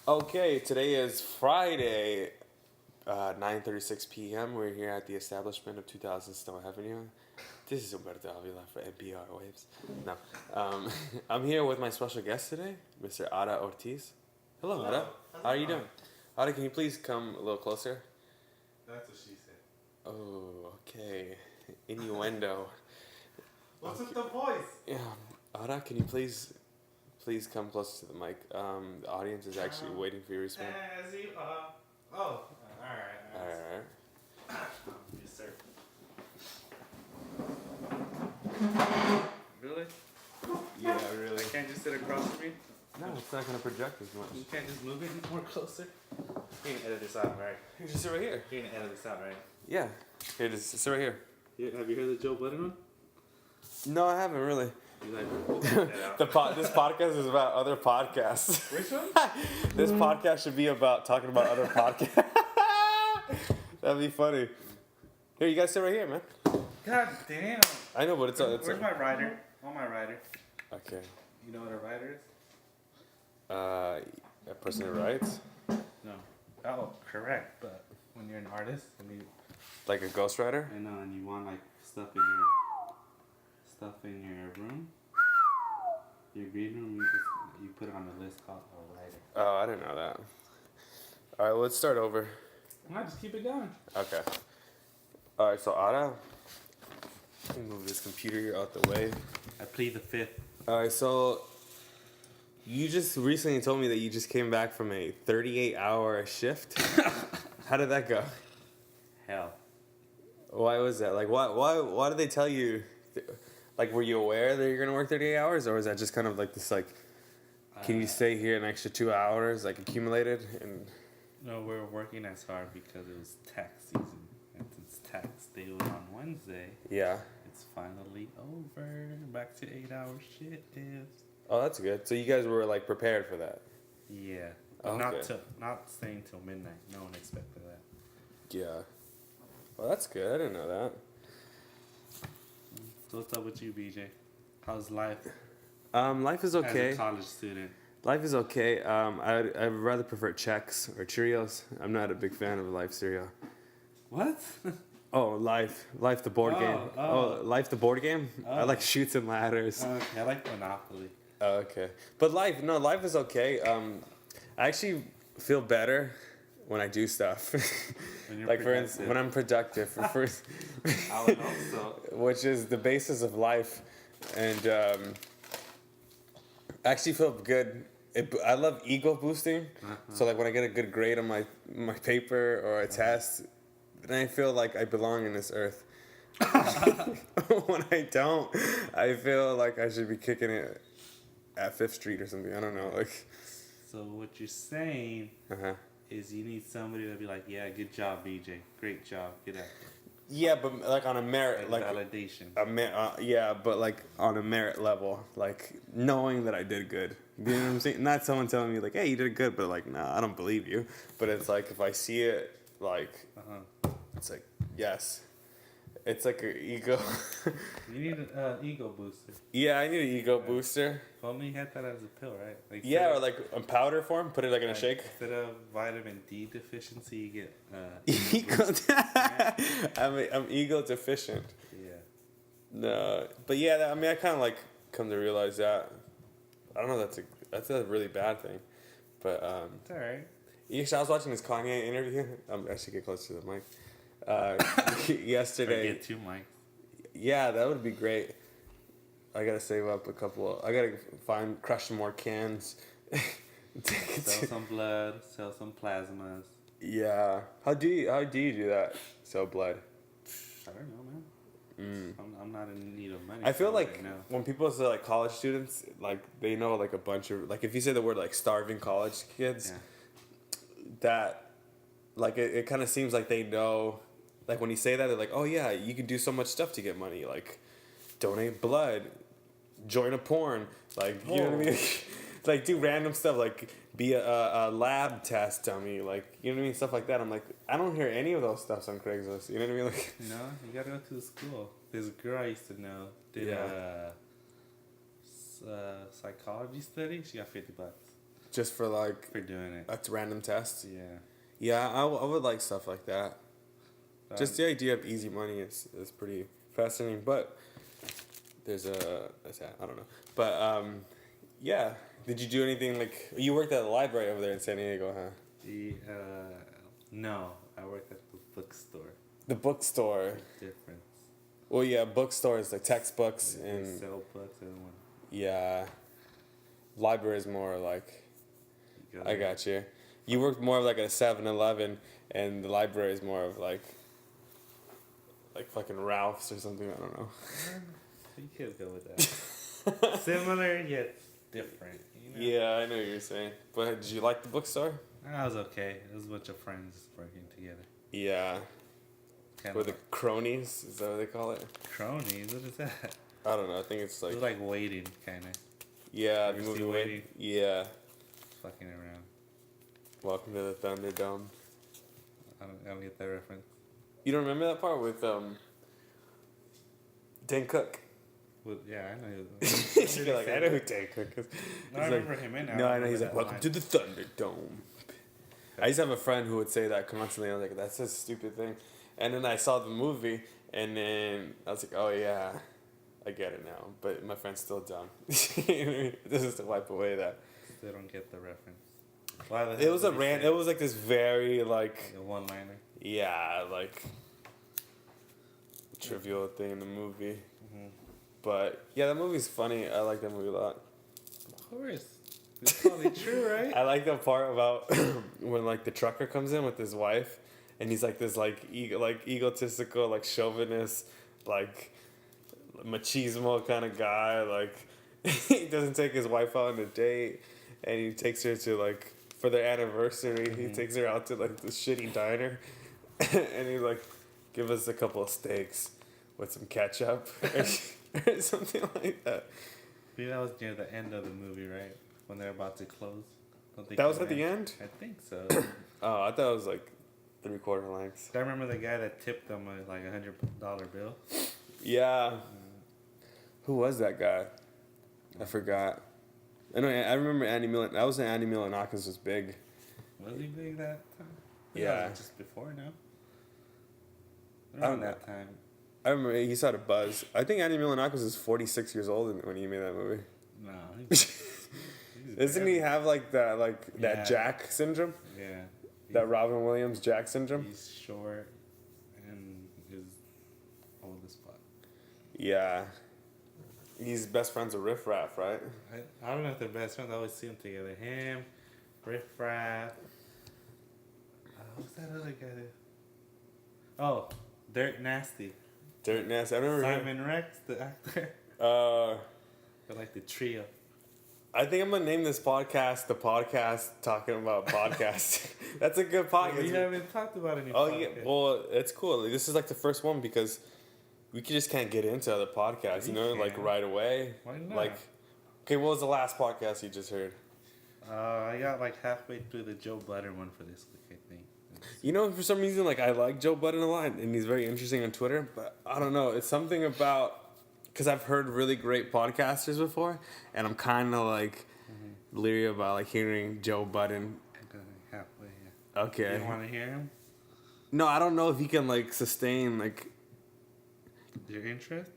Okay, today is Friday, 9:36 p.m. We're here at the establishment of 2000 Snow Avenue. This is Humberto Avila for NPR Waves. No, I'm here with my special guest today, Mr. Ada Ortiz. Hello, Hello. Ada. How's How are it you going? doing? Ada, can you please come a little closer? That's what she said. Oh, okay. Innuendo. What's with the voice? Yeah, Ada, can you please come closer to the mic? The audience is actually waiting for your response. As you Oh, alright. All right. Yes, sir. Really? Yeah, really. I can't just sit across from me? No, it's not gonna project as much. You can't just move it more closer? You're gonna edit this out, right? You just sit right here. You're gonna edit this out, right? Yeah. Here, just sit right here. Have you heard the Joe Budden one? No, I haven't really. He's like, we'll edit that out. This podcast is about other podcasts. Which one? This podcast should be about talking about other podcasts. That'd be funny. Here, you guys sit right here, man. God damn. I know, but it's Where's my rider? On my rider. Okay. You know what a rider is? A person who writes, No. Oh, correct. But when you're an artist, like a ghostwriter. I know, and you want like stuff in your room, your green room. You put it on a list called a writer. Oh, I didn't know that. All right, let's start over. No, just keep it going. Okay. All right, so Ada, let me move this computer here out the way. I plead the fifth. All right, so you just recently told me that you just came back from a 38-hour shift. How did that go? Hell. Why was that? Like, why did they tell you? Like, were you aware that you're gonna work 38 hours, or was that just kind of like this? Like, can you stay here an extra 2 hours, like accumulated? And No, we're working as hard because it was tax season, and since tax day was on Wednesday, yeah. it's finally over. Back to 8-hour shifts. Oh, that's good. So you guys were like prepared for that. Yeah, but Okay. not staying till midnight. No one expected that. Yeah. Well, that's good. I didn't know that. So what's up with you, BJ? How's life Life is okay. as a college student? Life is okay. I'd rather prefer Chex or Cheerios. I'm not a big fan of Life cereal. What? Oh, Life the board game. Oh. Life the board game. I Oh. like Shoots and Ladders. Okay, I like Monopoly. Oh, okay. But Life is okay. I actually feel better when I do stuff. When you're Like for instance, when I'm productive, first, I would hope so. which is the basis of life, and I actually feel good. I love ego boosting. So like when I get a good grade on my paper or a test, then I feel like I belong in this earth. When I don't, I feel like I should be kicking it at Fifth Street or something. I don't know. Like, So what you're saying is you need somebody to be like, yeah, good job, BJ. Great job. Get out. yeah, but like on a merit, like validation. yeah, but like on a merit level, like knowing that I did good. You know what I'm saying? Not someone telling me like, hey, you did good, but like, nah, I don't believe you. But it's like if I see it, like, it's like yes, it's like an ego. You need an ego booster. Yeah, I need an ego booster. If only you had that as a pill, right? Like Yeah, or like a powder form. Put it like in a shake. Instead of vitamin D deficiency, you get Ego. I'm ego deficient. Yeah. No, but yeah, I mean, I kind of like come to realize that. I don't know. That's a really bad thing, but It's all right. I was watching this Kanye interview. I should get closer to the mic. Yesterday. Get two mics. Yeah, that would be great. I gotta save up a couple. I gotta crush some more cans. Sell some blood. Sell some plasmas. Yeah. How do you do that? Sell blood. I don't know, man. I'm not in need of money. I feel so like right now. when people say like college students, like they know like a bunch of like if you say the word like starving college kids, that like it kind of seems like they know. Like when you say that, they're like, oh yeah, you can do so much stuff to get money. Like donate blood, join a porn, like you know what I mean. Like do random stuff, like be a lab test dummy, like you know what I mean, stuff like that. I'm like, I don't hear any of those stuffs on Craigslist. You know what I mean? Like, No, you gotta go to the school. There's a girl I used to know did a psychology study. She got $50. just for like for doing it. a random test. Yeah. Yeah, I would like stuff like that. Just the idea of easy money is pretty fascinating, but there's I don't know. But yeah. Did you do anything like you worked at the library over there in San Diego, huh? No, I worked at the bookstore. The bookstore. Difference. Well, yeah, bookstore is like textbooks They and sell books and one. yeah. Library is more like I got you. You worked more of like a 7-Eleven, and the library is more of like fucking Ralph's or something. I don't know. You could go with that. Similar yet different. You know? Yeah, I know what you're saying. But did you like the bookstore? I was okay. It was a bunch of friends working together. Yeah. Kind Or of the cronies, is that what they call it? cronies. What is that? I don't know. I think it's like. It's like waiting, kind of. Yeah, You the ever movie see Waiting? Yeah. Fucking around. Welcome to the Thunderdome. I don't get that reference. You don't remember that part with Dan Cook? Well, yeah, I know. You're like, I know who Dan Cook is. No, I remember him in. No, I know. He's like, welcome to the Thunderdome. I used to have a friend who would say that constantly. I was like, that's a stupid thing. And then I saw the movie, and then I was like, oh yeah, I get it now. But my friend's still dumb. This is to wipe away that. They don't get the reference. Why the It was it was like this very like a one-liner. yeah, like trivial thing in the movie. Mm-hmm. But yeah, that movie's funny. I like that movie a lot. Of course. It's probably true, right? I like the part about when like the trucker comes in with his wife, and he's like this like egotistical, like chauvinist, like machismo kind of guy. Like he doesn't take his wife out on a date, and he takes her to like for their anniversary. Mm-hmm. He takes her out to like this shitty diner, and he's like, "Give us a couple of steaks with some ketchup or something like that." I think that was near the end of the movie, right? When they're about to close. That was at the end? I think so. Oh, I thought it was like 3/4 lengths. I remember the guy that tipped them like $100 bill. Yeah. Who was that guy? I forgot. I remember Andy Millen. That was when Andy Milonakis was big. Was he big that time? Yeah. Just before now. Around that time. I remember he started a buzz. I think Andy Milonakis was 46 years old when he made that movie. No. Doesn't he have like that Jack syndrome? Yeah. That Robin Williams Jack syndrome? He's short and is old as fuck. Yeah. He's best friends with Riff Raff, right? I don't know if they're best friends. I always see them together. Him, Riff Raff. What's that other guy there? Oh, Dirt Nasty. Dirt Nasty. I remember Simon Rex, the actor. They're like the trio. I think I'm gonna name this podcast the podcast talking about podcasts. That's a good podcast. We haven't talked about any. Oh yeah, well it's cool. This is like the first one because we just can't get into other podcasts, like right away. Why not? Like, okay, what was the last podcast you just heard? I got like halfway through the Joe Budden one for this week, I think. For some reason, like I like Joe Budden a lot, and he's very interesting on Twitter. But I don't know, it's something about. Because I've heard really great podcasters before, and I'm kind of like leery about like hearing Joe Budden. Halfway, yeah. Okay. You want to hear him? No, I don't know if he can like sustain like. Your interest?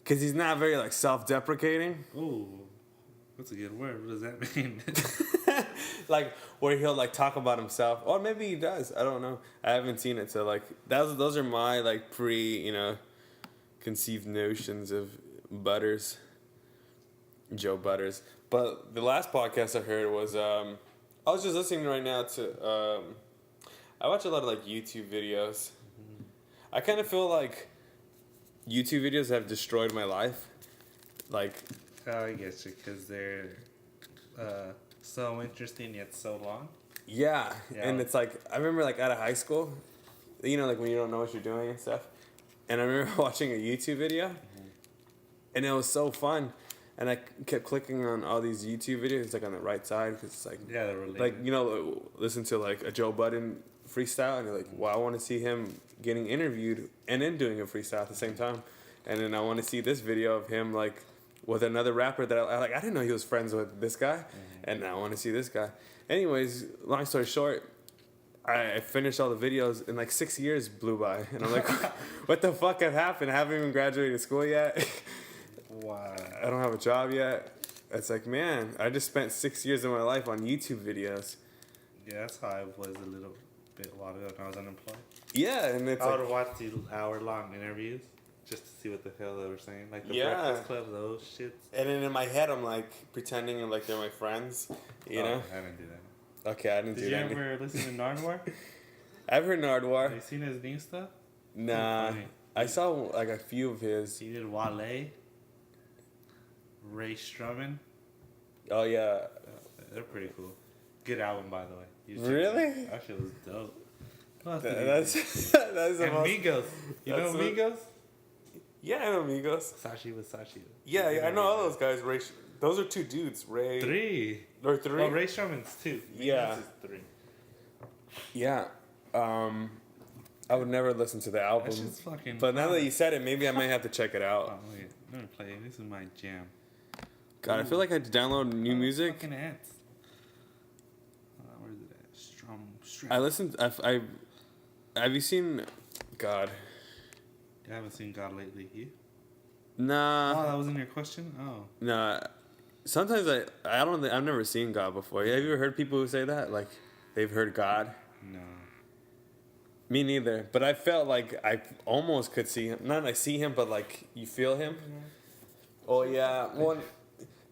Because he's not very like self-deprecating. Ooh, that's a good word. What does that mean? Like where he'll like talk about himself, or maybe he does. I don't know. I haven't seen it, so like those are my like conceived notions of Butters, Joe Butters. But the last podcast I heard was I was just listening right now to I watch a lot of like YouTube videos. Mm-hmm. I kind of feel like YouTube videos have destroyed my life. Like I guess because they're so interesting yet so long. Yeah, and it's like I remember like out of high school, like when you don't know what you're doing and stuff. And I remember watching a YouTube video, and it was so fun. And I kept clicking on all these YouTube videos, like on the right side, because it's like, they're related. Like, listen to like a Joe Budden freestyle, and you're like, well, I want to see him getting interviewed and then doing a freestyle at the same time. And then I want to see this video of him like with another rapper that I didn't know he was friends with this guy, and now I want to see this guy. Anyways, long story short, I finished all the videos and like 6 years blew by, and I'm like, what the fuck have happened? I haven't even graduated school yet. Wow. I don't have a job yet. It's like, man, I just spent 6 years of my life on YouTube videos. Yeah, that's how I was a little bit while ago when I was unemployed. Yeah, and it's I like, would watch the hour-long interviews just to see what the hell they were saying. Like the Yeah. Breakfast Club, those shits. and then in my head, I'm like pretending like they're my friends, you know? I didn't do that. Okay, I didn't Did do you that. ever listen to Nardwar? I've heard Have Nardwar. you seen his new stuff? Nah, Funny. I saw like a few of his. He did Wale, Ray Strummin. Oh yeah, They're pretty cool. Good album, by the way. You should check Really? it out. That shit was dope. What else did he that's do? that's the And most. Migos. You know that's what- Migos? Yeah, I know Migos. Sashi was Sashi. Yeah, I know all those guys. Ray, those are two dudes. Ray. Three. Or three. Oh, Ray Strummin's two. Yeah. Migos is three. Yeah. I would never listen to the album. That shit's fucking. But now that you said it, maybe I might have to check it Oh, out. wait. Let me play it. This is my jam. God, I feel like I had to download new music. Fucking ants. Where is it at? Strum. I listened. Have you seen? God. I haven't seen God lately. You? Nah. Oh, that wasn't your question? Oh. Nah. Sometimes I don't. I've never seen God before. Have you ever heard people who say that? Like, they've heard God. No. Me neither. But I felt like I almost could see him. Not like see him, but like you feel him. Oh yeah. Well,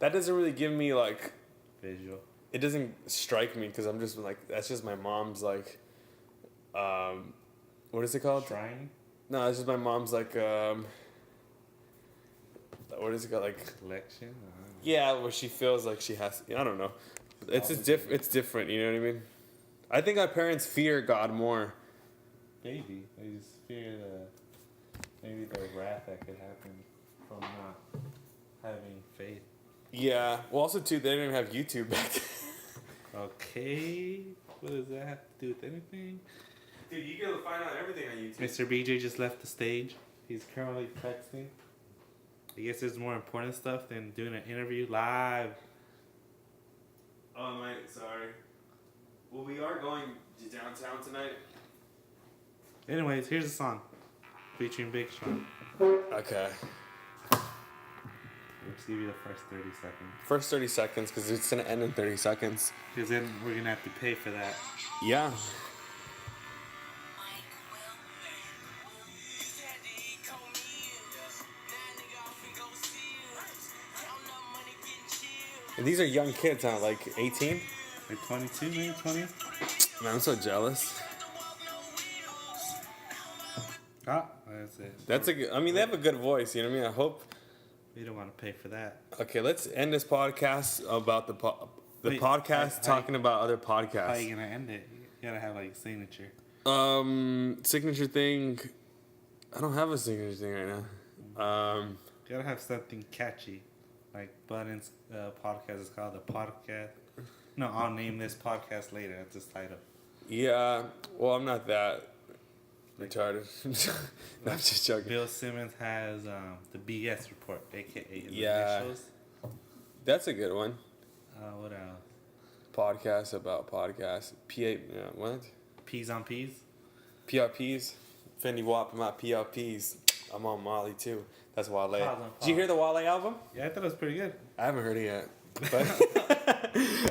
that doesn't really give me like. Visual. It doesn't strike me because I'm just like that's just my mom's like. What is it called? Shrine? No, it's just my mom's like. What is it called? Like. Collection? Yeah, where she feels like she has. I don't know. It's just It's different. You know what I mean? I think our parents fear God more. Maybe. They just fear maybe the wrath that could happen from not having faith. Yeah. Well, also too, they didn't have YouTube back then. Okay. What does that have to do with anything? Dude, you get to find out everything on YouTube. Mr. BJ just left the stage. He's currently texting. I guess there's more important stuff than doing an interview live. Oh, mate, sorry. Well, we are going to downtown tonight. Anyways, here's a song featuring Big Sean. Okay. Let's give you the first 30 seconds. First 30 seconds, because it's going to end in 30 seconds. Because then we're going to have to pay for that. Yeah. And these are young kids, huh? Like 18? Like 22, maybe 20? Man, I'm so jealous. Ah, that's it. That's a good, I mean, they have a good voice, you know what I mean? I hope. We don't want to pay for that. Okay, let's end this podcast about the Wait, podcast talking about other How are podcasts. you going to end it? You got to have like signature. Signature thing. I don't have a signature thing right now. You got to have something catchy. Like Budden's podcast is called The Podcast. No, I'll name this podcast later. That's his title. Yeah, well, I'm not that retarded. No, I'm just joking. Bill Simmons has the BS report, aka his Yeah. initials. That's a good one. What else? Podcast about podcasts. What? Peas on Peas. PRPs. Fendi Wap, my PRPs. I'm on Molly too. That's Wale. Pause on Did you hear the Wale album? Yeah, I thought it was pretty good. I haven't heard it yet. But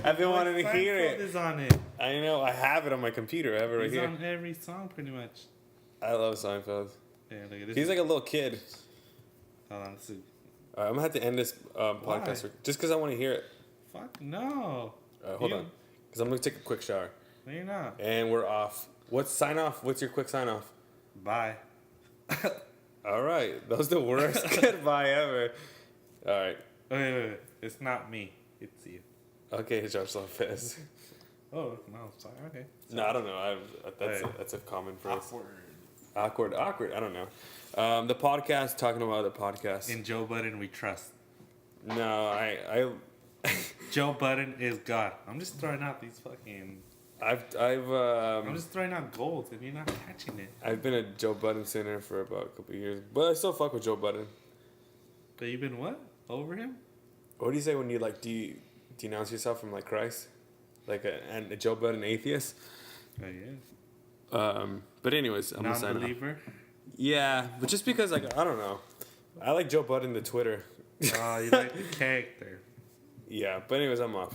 I've been wanting to hear Seinfeld it. is on it. I know. I have it on my computer. I have it right He's here. on every song pretty much. I love Seinfeld. Yeah, look at this. He's like a little kid. Hold on, this is... All right, I'm gonna have to end this podcast just because I want to hear it. Fuck no. Hold on, because I'm gonna take a quick shower. No, you're not. And we're off. Sign off? What's your quick sign off? Bye. All right, that was the worst goodbye ever. All right. Wait. It's not me. It's you. Okay, George Lopez. Oh, no, sorry. Okay. No, I don't know. That's a common phrase. Awkward. I don't know. The podcast, talking about the podcast. In Joe Budden, we trust. No, I Joe Budden is God. I'm just throwing out these fucking... I'm just throwing out gold and you're not catching it. I've been a Joe Budden sinner for about a couple of years, but I still fuck with Joe Budden. But you've been what? over him. What do you say when you like denounce yourself from like Christ, like a Joe Budden atheist? Oh yeah. But anyways, I'm gonna sign off. Non-believer. Yeah, but just because like I don't know, I like Joe Budden the Twitter. Oh, you like the character. Yeah, but anyways, I'm off.